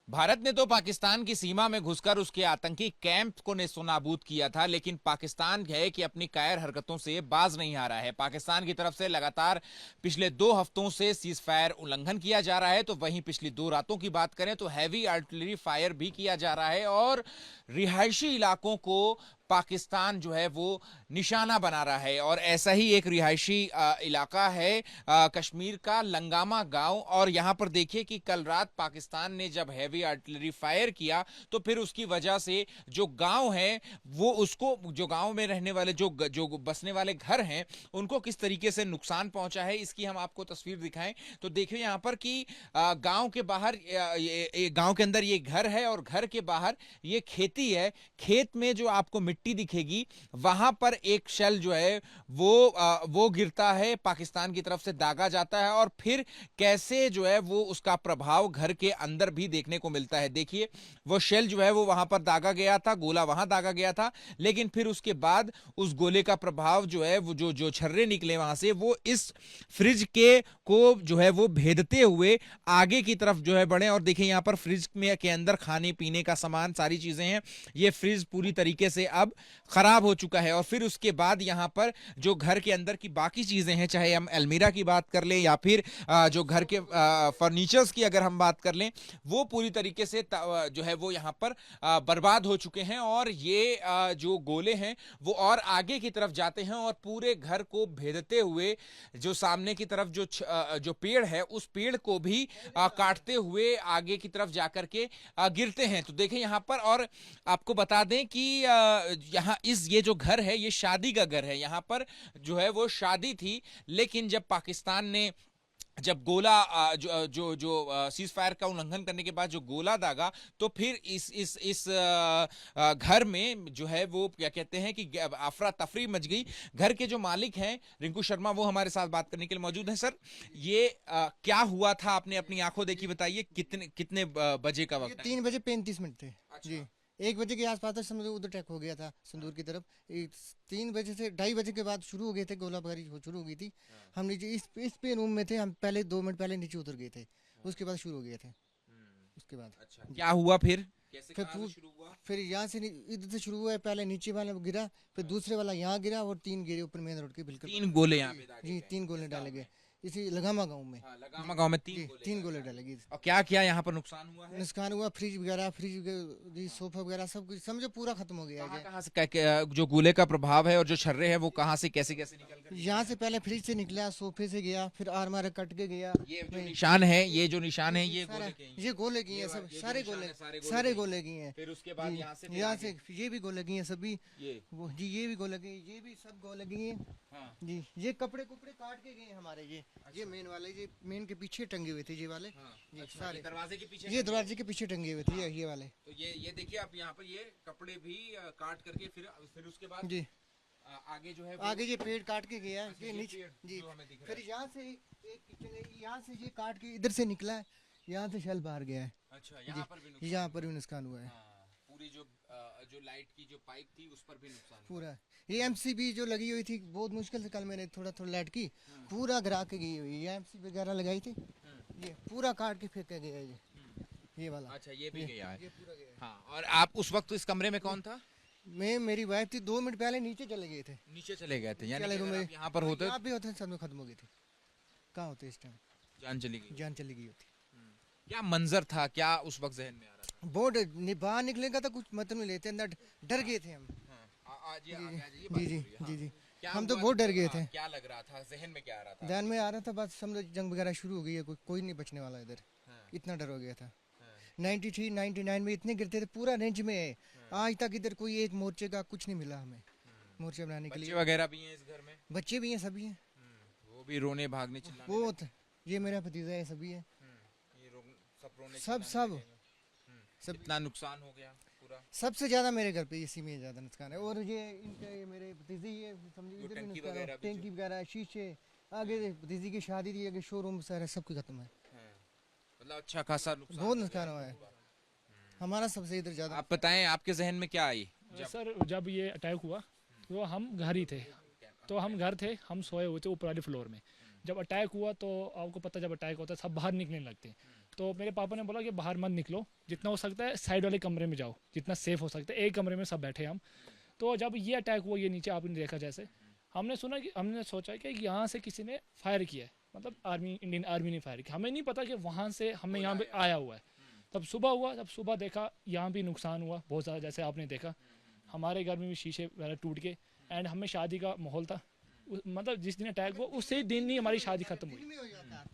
भारत ने तो पाकिस्तान की सीमा में घुसकर उसके आतंकी कैंप को नेस्तनाबूद किया था, लेकिन पाकिस्तान है कि अपनी कायर हरकतों से बाज नहीं आ रहा है। पाकिस्तान की तरफ से लगातार पिछले 2 हफ्तों से सीज फायर उल्लंघन किया जा रहा है, तो वहीं पिछली 2 रातों की बात करें तो हैवी आर्टिलरी फायर भी किया जा रहा है और रिहायशी इलाकों को पाकिस्तान जो है वो निशाना बना रहा है। और ऐसा ही एक रिहायशी इलाका है कश्मीर का लंगामा गांव। और यहां पर देखिए कि कल रात पाकिस्तान ने जब हैवी आर्टिलरी फायर किया तो फिर उसकी वजह से जो गांव है वो उसको, जो गांव में रहने वाले जो बसने वाले घर हैं उनको किस तरीके से नुकसान पहुंचा है, इसकी हम आपको तस्वीर दिखाएं तो देखिए यहां पर कि गांव के बाहर, गांव के अंदर ये घर है और घर के बाहर ये खेती है। खेत में जो आपको मिट्टी दिखेगी वहां पर एक शेल जो है वो गिरता है, पाकिस्तान की तरफ से दागा जाता है और फिर कैसे जो है वो उसका प्रभाव घर के अंदर भी देखने को मिलता है। देखिए वो शेल जो है वो वहां पर दागा गया था, गोला वहां दागा गया था, लेकिन फिर उसके बाद उस गोले का प्रभाव जो है वो जो छर्रे निकले वहां से वो इस फ्रिज के को जो है वो भेदते हुए आगे की तरफ जो है बढ़े। और देखिए यहाँ पर फ्रिज में के अंदर खाने पीने का सामान, सारी चीजें हैं। ये फ्रिज पूरी तरीके से अब खराब हो चुका है। और फिर उसके बाद यहाँ पर जो घर के अंदर की बाकी चीजें हैं, चाहे हम अलमीरा की बात कर लें या फिर जो घर के फर्नीचर्स की अगर हम बात कर लें, वो पूरी तरीके से जो है वो यहाँ पर बर्बाद हो चुके हैं। और ये जो गोले हैं वो और आगे की तरफ जाते हैं और पूरे घर को भेदते हुए जो सामने की तरफ जो पेड़ है उस पेड़ को भी काटते हुए आगे की तरफ जाकर के गिरते हैं। तो देखें यहाँ पर, और आपको बता दें कि यहाँ ये जो घर है ये शादी का घर है। यहाँ पर जो है वो शादी थी, लेकिन जब पाकिस्तान ने जब गोला जो जो जो सीज फायर का उल्लंघन करने के बाद जो गोला दागा तो फिर इस घर में जो है वो क्या कहते हैं कि अफरा तफरी मच गई। घर के जो मालिक हैं रिंकू शर्मा वो हमारे साथ बात करने के लिए मौजूद हैं। सर, ये क्या हुआ था, आपने अपनी आंखों देखी, बताइए कितने कितने बजे का वक्त? 3 बजे 35 मिनट थे। अच्छा। जी, 1 बजे के आसपास तक समझो उधर अटैक हो गया था संदूर की तरफ। 3 बजे से 2:30 बजे के बाद शुरू हो गए थे, गोलाबारी हो शुरू हो गई थी। हम नीचे इस पे रूम में थे, हम पहले 2 मिनट पहले नीचे उतर गए थे, उसके बाद शुरू हो गए थे। उसके बाद अच्छा, क्या हुआ फिर, कैसे, फिर कहां से शुरू हुआ? फिर यहाँ से इधर से शुरू हुआ है, पहले नीचे वाला गिरा, फिर दूसरे वाला यहाँ गिरा और 3 गिरे ऊपर मेन रोड के बिल्कुल। 3 गोले यहाँ पे दागे जी, गए? 3 गोले किस डाले गांव गए में? इसी लगामा गांव में। हाँ, लगामा गांव में 3 जी, गोले 3 गोले दागे डाले गए। गए। और क्या क्या यहाँ पर नुकसान हुआ है? नुकसान हुआ, जी, सोफा वगैरह सब कुछ समझो पूरा खत्म हो गया कहाँ है। कहाँ से जो गोले का प्रभाव है और जो छर्रे हैं वो कहाँ से कैसे कैसे निकल कर यहाँ से पहले फ्रिज से निकला, सोफे से गया, फिर आरमार कट के गया। ये जो नहीं, निशान है, ये जो निशान है ये सारा गोले के ही ये गोले की ये हैं वा- सब, ये जो सारे निशान गोले, है, सारे सारे के ही। गोले की हैं। फिर उसके बाद जी, यहाँ से फिर यहाँ आगे से ये भी गोले की हैं सभी। ये। वो जी, ये भी गोले की, ये भी सब गोले की हैं। हाँ। जी, ये कपड़े कुपड़े काट के गए हैं हमारे। ये मेन वाले, ये मेन के पीछे टंगे हुए थे ये वाले। हाँ। जी, अच्छा, सारे ये दरवाजे के पीछे ये टंगे दरवाजे के पीछे टंगे हुए थे, ये वाले। तो ये देखिए आप यहाँ पर ये कपड़े भी काट करके फिर उसके बाद जी, आगे जो है आगे ये पेड़ काट के गया है, अच्छा, ये ये नीचे। पेड़ जी, जो हमें दिख रहा फिर है। यहाँ से एक किचन है, यहाँ से ये काट के इधर से निकला है, यहाँ से शेल बाहर गया है। अच्छा, यहाँ पर भी जी, यहाँ पर भी नुकसान हुआ है हाँ, पूरी जो लाइट की जो पाइप थी उस पर भी नुकसान हुआ। पूरा। ये एमसीबी जो लगी हुई थी बहुत मुश्किल से कल मैंने थोड़ा थोड़ा लाइट की पूरा गिरा के गई हुई, ये एमसीबी वगैरह लगाई थी, ये पूरा काट के फेंका गया है ये वाला। अच्छा, ये भी गया है। ये पूरा गया है। हाँ, और आप उस वक्त इस कमरे में कौन था? मैं, मेरी वाइफ थी, 2 मिनट पहले नीचे चले गए थे। नीचे चले गए थे, यानी चले कि रूम अगर में आप यहाँ पर होते यहाँ भी होते सब में खत्म हो गई थी। कहाँ होते इस टाइम, जान चली गई। जान चली गई होती। क्या मंजर था, क्या उस वक्त जहन में आ रहा था? बहुत बाहर निकलेगा तो कुछ मतलब नहीं लेते, अंदर डर गए थे हम। जी जी जी जी जी, क्या हम तो हुआ बहुत डर गए हाँ, थे। क्या लग रहा था, जहन में क्या आ रहा था? ध्यान में आ रहा था बस समझो जंग वगैरह शुरू हो गई है, कोई नहीं बचने वाला इधर। हाँ। इतना डर हो गया था। हाँ। 93 99 में इतने गिरते थे, पूरा रेंज में है। आज तक इधर कोई एक मोर्चे का कुछ नहीं मिला हमें, मोर्चे बनाने के बच्चे लिए। वगैरह भी हैं इस घर में? बच्चे भी हैं, सभी हैं। वो भी रोने भागने चिल्लाने बहुत, ये मेरा भतीजा है, सभी है, ये सब रोने सब चिल्लाने सब लगे। सब इतना नुकसान हो गया पूरा? सबसे ज्यादा मेरे घर पे इसी में ज्यादा नुकसान है। और ये इनका, ये मेरे भतीजे ही है, समझिए इधर भी टंकी नुकसान है, वगैरह भी टंकी वगैरह, शीशे, आगे भतीजी की शादी थी, आगे शोरूम सारा सब कुछ खत्म है। मतलब अच्छा खासा नुकसान बहुत हो नुकसान गया। हुआ है हमारा, सबसे इधर ज्यादा। आप बताएं, आपके जहन में क्या आई सर जब ये अटैक हुआ तो हम घर ही थे, तो हम घर थे, हम सोए हुए थे ऊपर वाले फ्लोर में। जब अटैक हुआ तो आपको पता, जब अटैक होता है सब बाहर निकलने लगते हैं। तो मेरे पापा ने बोला कि बाहर मत निकलो, जितना हो सकता है साइड वाले कमरे में जाओ, जितना सेफ हो सकता है। एक कमरे में सब बैठे हम। तो जब ये अटैक हुआ, ये नीचे आपने देखा जैसे, हमने सोचा कि यहाँ से किसी ने फायर किया है, मतलब इंडियन आर्मी ने फायर किया। हमें नहीं पता कि वहाँ से हमें यहाँ पे आया हुआ है। तब सुबह हुआ, तब सुबह देखा यहाँ भी नुकसान हुआ बहुत ज़्यादा, जैसे आपने देखा हमारे घर में भी शीशे वगैरह टूट गए। एंड हमें शादी का माहौल था, मतलब जिस दिन अटैक हुआ उसी दिन ही हमारी शादी खत्म हुई।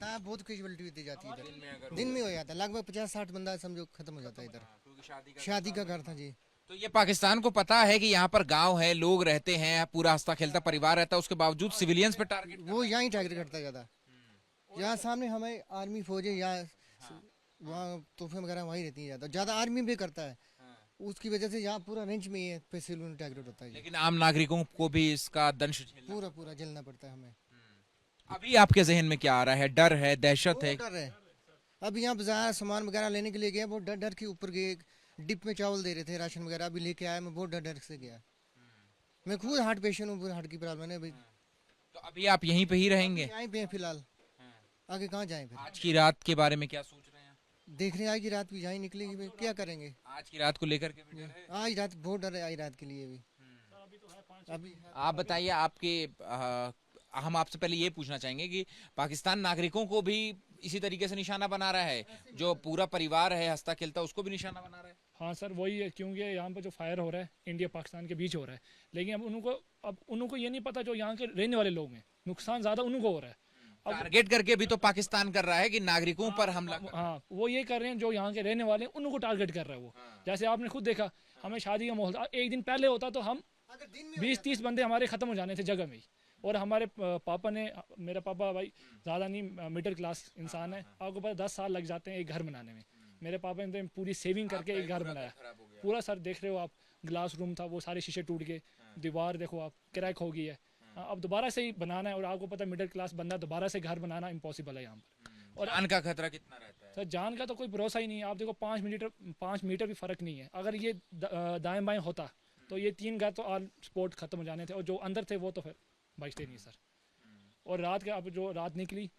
बहुत कैजुअलिटी दी जाती है इधर, दिन में हो जाता है। लगभग 50-60 बंदा समझो खत्म हो जाता है इधर। शादी का घर था जी। तो ये पाकिस्तान को पता है कि यहाँ पर गांव है, लोग रहते हैं, पूरा हंसता खेलता परिवार रहता है, उसके बावजूद सिविलियंस पे टारगेट वो यहाँ ही टारगेट करता ज़्यादा। यहाँ सामने हमें आर्मी फौज है, यहाँ वहाँ तोहफे वगैरह वहीं रहती है ज़्यादा आर्मी भी करता है। उसकी वजह से यहाँ पूरा रेंज में ही है, पे सिविलियन टारगेट होता है। लेकिन आम नागरिकों को भी इसका दंश झेलना पूरा झेलना पड़ता है हमें। अभी आपके जहन में क्या आ रहा है? डर है, दहशत है? डर है। अब यहाँ बाजार सामान वगैरह लेने के लिए गया, बहुत डर के ऊपर गए। डिप में चावल दे रहे थे, राशन वगैरह अभी लेके आया। मैं बहुत डर से गया। मैं खुद हार्ट पेशेंट हूँ, हार्ट की प्रॉब्लम है। तो अभी आप यहीं पे ही रहेंगे? यहीं पे हैं फिलहाल, आगे कहाँ जाएं फिर? आज की रात के बारे में क्या सोच रहे हैं? देख रहे हैं आज की रात भी यहीं निकलेगी भाई, क्या करेंगे? आज की रात को लेकर के भी डर है? आज रात बहुत डर है, आज रात के लिए भी। अभी आप बताइए, हम आपसे पहले ये पूछना चाहेंगे कि पाकिस्तान नागरिकों को भी इसी तरीके से निशाना बना रहा है? जो पूरा परिवार है हंसता खेलता, उसको भी निशाना बना रहा है? हाँ सर, वही है, क्योंकि यहाँ पर जो फायर हो रहा है इंडिया पाकिस्तान के बीच हो रहा है। लेकिन अब उनको ये नहीं पता जो यहाँ के रहने वाले लोग हैं, नुकसान ज़्यादा उनको हो रहा है। टारगेट करके भी तो पाकिस्तान कर रहा है कि नागरिकों पर हमला। हाँ, वो ये कर रहे हैं, जो यहाँ के रहने वाले हैं उनको टारगेट कर रहा है वो। जैसे आपने खुद देखा, हमें शादी का माहौल था, एक दिन पहले होता तो हम 20-30 बंदे हमारे ख़त्म हो जाने थे जगह में ही। और हमारे पापा ने, मेरा पापा भाई ज़्यादा नहीं मिडिल क्लास इंसान है, आपको पता 10 साल लग जाते हैं एक घर बनाने में। मेरे पापा ने तो पूरी सेविंग करके एक घर बनाया पूरा। सर देख रहे हो आप, ग्लास रूम था वो सारे शीशे टूट गए, दीवार देखो आप क्रैक हो गई है। अब दोबारा से ही बनाना है, और आपको पता मिडिल क्लास बंदा दोबारा से घर बनाना इम्पॉसिबल है यहाँ पर। और जान का खतरा कितना रहता है? सर जान का तो कोई भरोसा ही नहीं है। आप देखो 5 मीटर भी फर्क नहीं है। अगर ये दाएं बाएं होता तो ये 3 घर तो ऑल स्पॉट खत्म हो जाने थे, और जो अंदर थे वो तो फिर बचते नहीं सर। और रात के, अब जो रात निकली,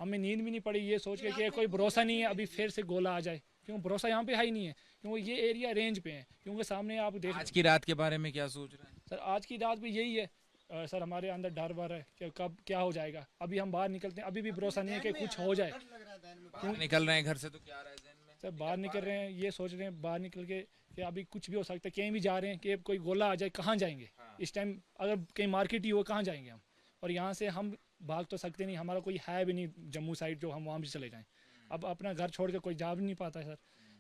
हमें नींद भी नहीं पड़ी ये सोच के कि कोई भरोसा नहीं है अभी फिर से गोला आ जाए, क्योंकि भरोसा यहाँ पे है ही नहीं है, क्योंकि ये एरिया रेंज पे है। क्योंकि सामने आप देख, आज की रात के बारे में क्या सोच रहे हैं? सर आज की रात भी यही है सर, हमारे अंदर डर वर है कि कब क्या हो जाएगा। अभी हम बाहर निकलते हैं, अभी भी भरोसा नहीं है कि कुछ हो जाए। निकल रहे हैं घर से तो क्या आ रहा है ज़हन में? सर बाहर निकल रहे हैं, ये सोच रहे हैं बाहर निकल के कि अभी कुछ भी हो सकता है, कहीं भी जा रहे हैं कि कोई गोला आ जाए, कहाँ जाएंगे इस टाइम? अगर कहीं मार्केट ही हो, कहाँ जाएंगे हम? और यहाँ से हम भाग तो सकते नहीं, हमारा कोई है भी नहीं जम्मू साइड जो हम वहाँ भी चले जाएं। अब अपना घर छोड़ के कोई जा भी नहीं पाता है सर,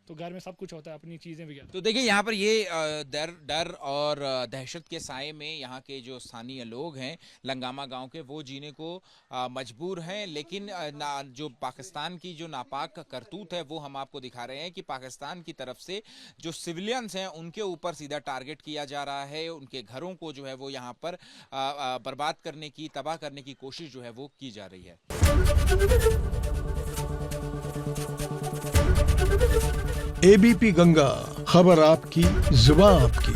तो घर में सब कुछ होता है, अपनी चीज़ें भी। तो देखिए, यहाँ पर ये डर और दहशत के साए में यहाँ के जो स्थानीय लोग हैं लंगामा गांव के, वो जीने को मजबूर हैं। लेकिन जो पाकिस्तान की जो नापाक करतूत है वो हम आपको दिखा रहे हैं कि पाकिस्तान की तरफ से जो सिविलियंस हैं उनके ऊपर सीधा टारगेट किया जा रहा है। उनके घरों को जो है वो यहाँ पर बर्बाद करने की, तबाह करने की कोशिश जो है वो की जा रही है। एबीपी गंगा, खबर आपकी, जुबान आपकी।